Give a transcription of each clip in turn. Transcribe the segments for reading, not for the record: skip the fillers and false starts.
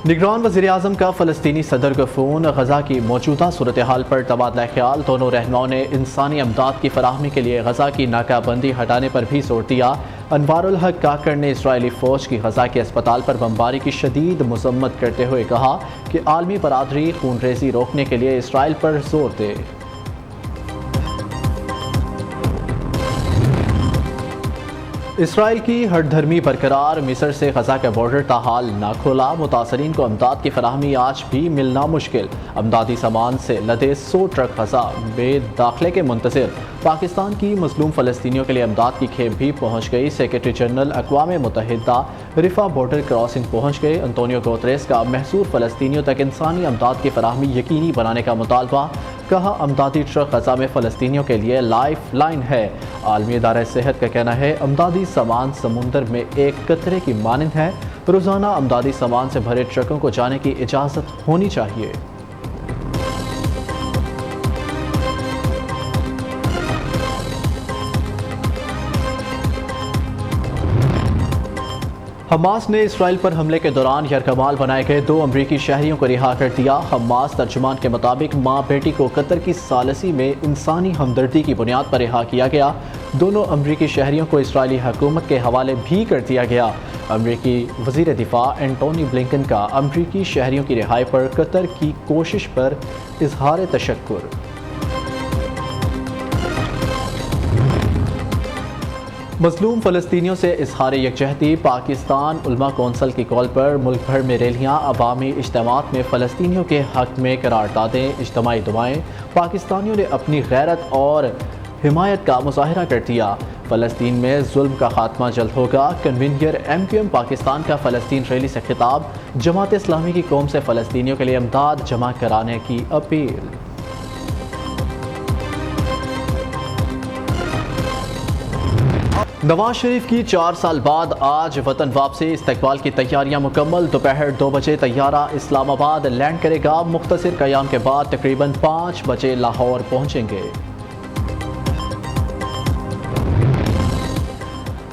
نگران وزیراعظم کا فلسطینی صدر کا فون، غزہ کی موجودہ صورتحال پر تبادلہ خیال۔ دونوں رہنماؤں نے انسانی امداد کی فراہمی کے لیے غزہ کی ناکہ بندی ہٹانے پر بھی زور دیا۔ انوار الحق کاکڑ نے اسرائیلی فوج کی غزہ کے اسپتال پر بمباری کی شدید مذمت کرتے ہوئے کہا کہ عالمی برادری خون ریزی روکنے کے لیے اسرائیل پر زور دے۔ اسرائیل کی ہٹ دھرمی برقرار، مصر سے غزہ کا بارڈر تاحال نہ کھولا۔ متاثرین کو امداد کی فراہمی آج بھی ملنا مشکل، امدادی سامان سے لدے 100 ٹرک غزہ میں داخلے کے منتظر۔ پاکستان کی مظلوم فلسطینیوں کے لیے امداد کی کھیپ بھی پہنچ گئی۔ سیکرٹری جنرل اقوام متحدہ رفح بارڈر کراسنگ پہنچ گئے۔ انطونیو گوتریس کا محصور فلسطینیوں تک انسانی امداد کی فراہمی یقینی بنانے کا مطالبہ، کہا امدادی ٹرک غزہ میں فلسطینیوں کے لیے لائف لائن ہے۔ عالمی ادارہ صحت کا کہنا ہے امدادی سامان سمندر میں ایک قطرے کی مانند ہے، روزانہ امدادی سامان سے بھرے ٹرکوں کو جانے کی اجازت ہونی چاہیے۔ حماس نے اسرائیل پر حملے کے دوران یرغمال بنائے گئے 2 امریکی شہریوں کو رہا کر دیا۔ حماس ترجمان کے مطابق ماں بیٹی کو قطر کی ثالثی میں انسانی ہمدردی کی بنیاد پر رہا کیا گیا۔ دونوں امریکی شہریوں کو اسرائیلی حکومت کے حوالے بھی کر دیا گیا۔ امریکی وزیر دفاع اینٹونی بلنکن کا امریکی شہریوں کی رہائی پر قطر کی کوشش پر اظہار تشکر۔ مظلوم فلسطینیوں سے اظہار یکجہتی۔ پاکستان علماء کونسل کی کال پر ملک بھر میں ریلیاں، عوامی اجتماعات میں فلسطینیوں کے حق میں قراردادیں، اجتماعی دعائیں۔ پاکستانیوں نے اپنی غیرت اور حمایت کا مظاہرہ کر دیا۔ فلسطین میں ظلم کا خاتمہ جلد ہوگا۔ کنوینر MQM پاکستان کا فلسطین ریلی سے خطاب۔ جماعت اسلامی کی قوم سے فلسطینیوں کے لیے امداد جمع کرانے کی اپیل۔ نواز شریف کی 4 سال بعد آج وطن واپسی، استقبال کی تیاریاں مکمل۔ دوپہر 2 بجے طیارہ اسلام آباد لینڈ کرے گا۔ مختصر قیام کے بعد تقریباً 5 بجے لاہور پہنچیں گے۔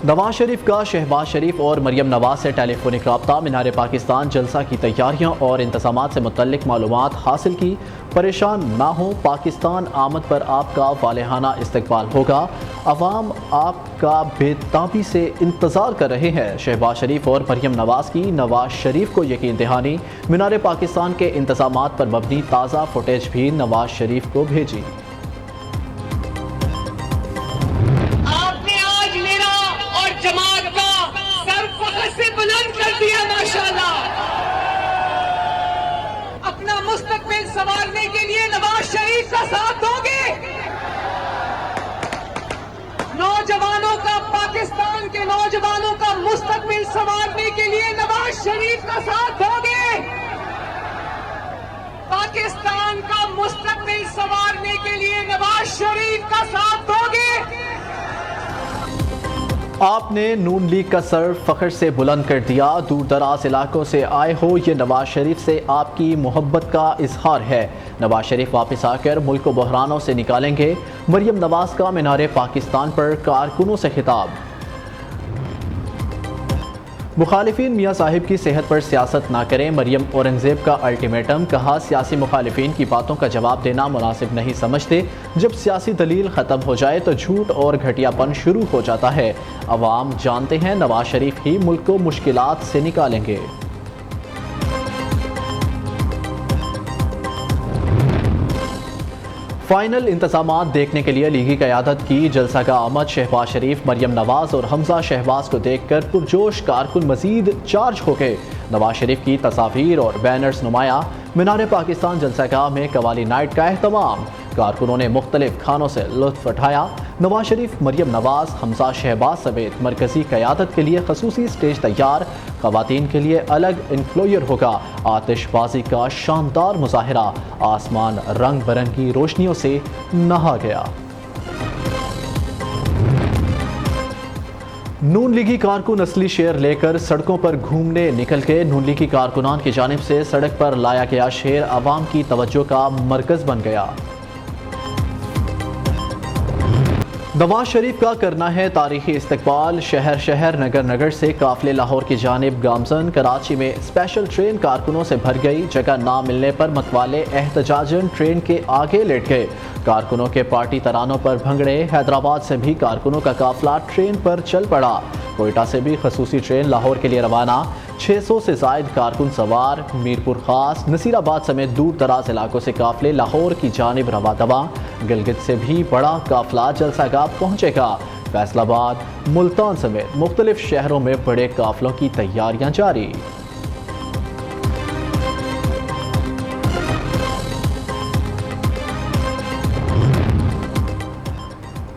نواز شریف کا شہباز شریف اور مریم نواز سے ٹیلی فونک رابطہ۔ مینار پاکستان جلسہ کی تیاریاں اور انتظامات سے متعلق معلومات حاصل کی۔ پریشان نہ ہوں، پاکستان آمد پر آپ کا والہانہ استقبال ہوگا۔ عوام آپ کا بے تابی سے انتظار کر رہے ہیں۔ شہباز شریف اور مریم نواز کی نواز شریف کو یقین دہانی۔ مینار پاکستان کے انتظامات پر مبنی تازہ فوٹیج بھی نواز شریف کو بھیجی۔ اپنا مستقبل سنوارنے کے لیے نواز شریف کا ساتھ دو گے؟ نوجوانوں کا، پاکستان کے نوجوانوں کا مستقبل سنوارنے کے لیے نواز شریف کا ساتھ دو گے؟ پاکستان کا مستقبل سنوارنے کے لیے نواز شریف کا ساتھ دو گے؟ آپ نے نون لیگ کا سر فخر سے بلند کر دیا۔ دور دراز علاقوں سے آئے ہو، یہ نواز شریف سے آپ کی محبت کا اظہار ہے۔ نواز شریف واپس آ کر ملک کو بحرانوں سے نکالیں گے۔ مریم نواز کا مینار پاکستان پر کارکنوں سے خطاب۔ مخالفین میاں صاحب کی صحت پر سیاست نہ کریں، مریم اورنگزیب کا الٹیمیٹم۔ کہا سیاسی مخالفین کی باتوں کا جواب دینا مناسب نہیں سمجھتے۔ جب سیاسی دلیل ختم ہو جائے تو جھوٹ اور گھٹیا پن شروع ہو جاتا ہے۔ عوام جانتے ہیں نواز شریف ہی ملک کو مشکلات سے نکالیں گے۔ فائنل انتظامات دیکھنے کے لیے لیگی قیادت کی جلسہ کا آمد۔ شہباز شریف، مریم نواز اور حمزہ شہباز کو دیکھ کر پرجوش کارکن مزید چارج ہو گئے۔ نواز شریف کی تصاویر اور بینرز نمایاں۔ مینار پاکستان جلسہ گاہ میں قوالی نائٹ کا اہتمام۔ کارکنوں نے مختلف کھانوں سے لطف اٹھایا۔ نواز شریف، مریم نواز، حمزہ شہباز سمیت مرکزی قیادت کے لیے خصوصی سٹیج تیار۔ خواتین کے لیے الگ انکلوئر ہوگا۔ آتش بازی کا شاندار مظاہرہ۔ آسمان رنگ برنگی روشنیوں سے نہا گیا۔ نون لیگی کارکن اصلی شیر لے کر سڑکوں پر گھومنے نکل کے۔ نون لیگی کارکنان کی جانب سے سڑک پر لایا گیا شیر عوام کی توجہ کا مرکز بن گیا۔ نواز شریف کا کرنا ہے تاریخی استقبال، شہر شہر نگر نگر سے قافلے لاہور کی جانب گامزن۔ کراچی میں اسپیشل ٹرین کارکنوں سے بھر گئی، جگہ نہ ملنے پر متوالے احتجاجن ٹرین کے آگے لیٹ گئے، کارکنوں کے پارٹی ترانوں پر بھنگڑے۔ حیدرآباد سے بھی کارکنوں کا قافلہ ٹرین پر چل پڑا، کوئٹہ سے بھی خصوصی ٹرین لاہور کے لیے روانہ، 600 سے زائد کارکن سوار۔ میرپور خاص، نصیر آباد سمیت دور دراز علاقوں سے قافلے لاہور کی جانب رواں دواں۔ گلگت سے بھی بڑا قافلہ جلسہ گاہ پہنچے گا۔ فیصل آباد، ملتان سمیت مختلف شہروں میں بڑے قافلوں کی تیاریاں جاری۔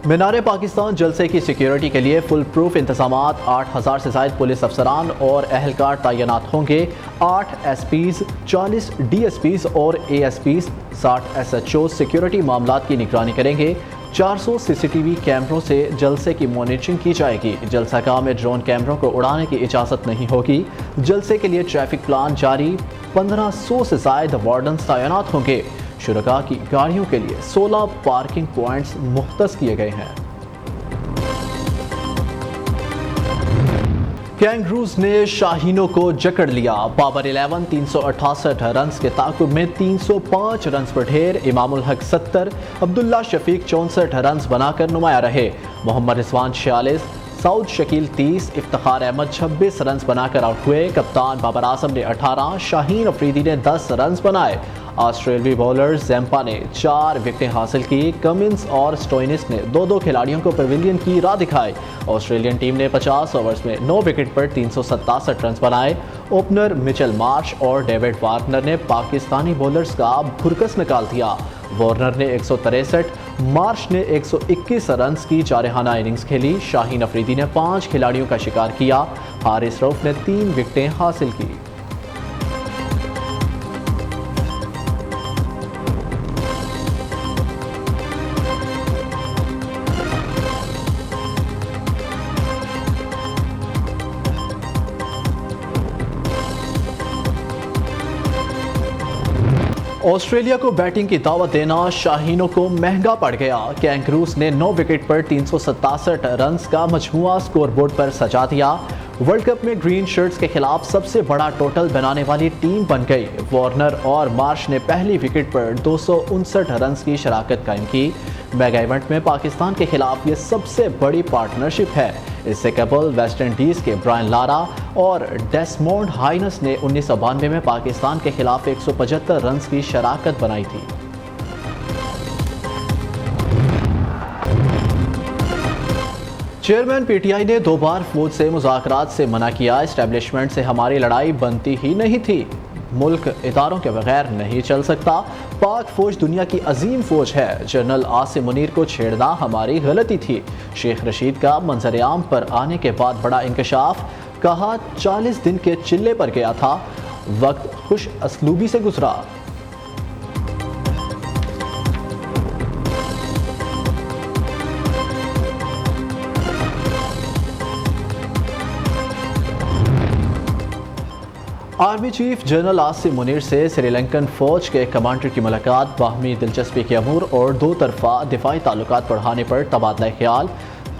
مینار پاکستان جلسے کی سیکیورٹی کے لیے فل پروف انتظامات، 8000 سے زائد پولیس افسران اور اہلکار تعینات ہوں گے۔ 8 SPs, 40 DSPs اور ASPs, 60 SHO security معاملات کی نگرانی کریں گے۔ 400 سی سی ٹی وی کیمروں سے جلسے کی مانیٹرنگ کی جائے گی۔ جلسہ گاہ میں ڈرون کیمروں کو اڑانے کی اجازت نہیں ہوگی۔ جلسے کے لیے ٹریفک پلان جاری، 1500 سے زائد وارڈنز تعینات ہوں گے۔ شرکاء کی گاڑیوں کے لیے 16 پارکنگ پوائنٹس مختص کیے گئے ہیں۔ کینگروز نے شاہینوں کو جکڑ لیا، پاور 11 368 رنز کے تعاقب میں 305 رنز پر ڈھیر۔ امام الحق 70، عبداللہ شفیق 64 رنز بنا کر نمایاں رہے۔ محمد رضوان 46، سعود شکیل 30، افتخار احمد 26 رنز بنا کر آؤٹ ہوئے۔ کپتان بابر اعظم نے 18، شاہین افریدی نے 10 رنز بنائے۔ آسٹریلوی بولر زیمپا نے 4 وکٹیں حاصل کی۔ کمنس اور سٹوئنس نے 2 کھلاڑیوں کو پیویلین کی راہ دکھائی۔ آسٹریلین ٹیم نے 50 اوورز میں 9 وکٹ پر 367 رنز بنائے۔ اوپنر مچل مارش اور ڈیوڈ وارنر نے پاکستانی بولرز کا بھرکس نکال دیا۔ وارنر نے 163، مارش نے 121 رنز کی جارحانہ اننگز کھیلی۔ شاہین افریدی نے 5 کھلاڑیوں کا شکار کیا۔ حارث رؤف نے 3 وکٹیں حاصل کی۔ آسٹریلیا کو بیٹنگ کی دعوت دینا شاہینوں کو مہنگا پڑ گیا۔ کینگروز نے 9 وکٹ پر 367 رنز کا مجموعہ سکور بورڈ پر سجا دیا۔ ورلڈ کپ میں گرین شرٹس کے خلاف سب سے بڑا ٹوٹل بنانے والی ٹیم بن گئی۔ وارنر اور مارش نے پہلی وکٹ پر 259 رنز کی شراکت قائم کی۔ میگا ایونٹ میں پاکستان کے خلاف یہ سب سے بڑی پارٹنرشپ ہے۔ اس سے قبل ویسٹ انڈیز کے برائن لارا اور ڈیسمونڈ ہائنس نے 1992 میں پاکستان کے خلاف 175 رنز کی شراکت بنائی تھی۔ چیئرمین پی ٹی آئی نے 2 بار فوج سے مذاکرات سے منع کیا۔ اسٹیبلشمنٹ سے ہماری لڑائی بنتی ہی نہیں تھی، ملک اداروں کے بغیر نہیں چل سکتا۔ پاک فوج دنیا کی عظیم فوج ہے، جنرل عاصم منیر کو چھیڑنا ہماری غلطی تھی۔ شیخ رشید کا منظر عام پر آنے کے بعد بڑا انکشاف، کہا 40 دن کے چلے پر گیا تھا، وقت خوش اسلوبی سے گزرا۔ Army chief general Asim Munir سے سری لنکن فوج کے کمانڈر کی ملاقات، باہمی دلچسپی کے امور اور 2 طرفہ دفاعی تعلقات بڑھانے پر تبادلہ خیال۔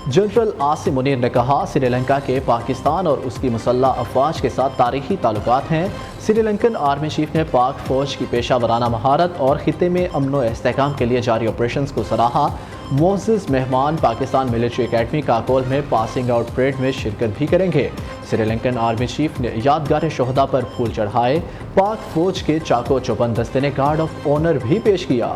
جنرل عاصم منیر نے کہا سری لنکا کے پاکستان اور اس کی مسلح افواج کے ساتھ تاریخی تعلقات ہیں۔ سری لنکن آرمی چیف نے پاک فوج کی پیشہ ورانہ مہارت اور خطے میں امن و استحکام کے لیے جاری آپریشنز کو سراہا۔ معزز مہمان پاکستان ملٹری اکیڈمی کاکول میں پاسنگ آؤٹ پریڈ میں شرکت بھی کریں گے۔ سری لنکن آرمی چیف نے یادگار شہداء پر پھول چڑھائے۔ پاک فوج کے چاکو چوبند دستے نے گارڈ آف آنر بھی پیش کیا۔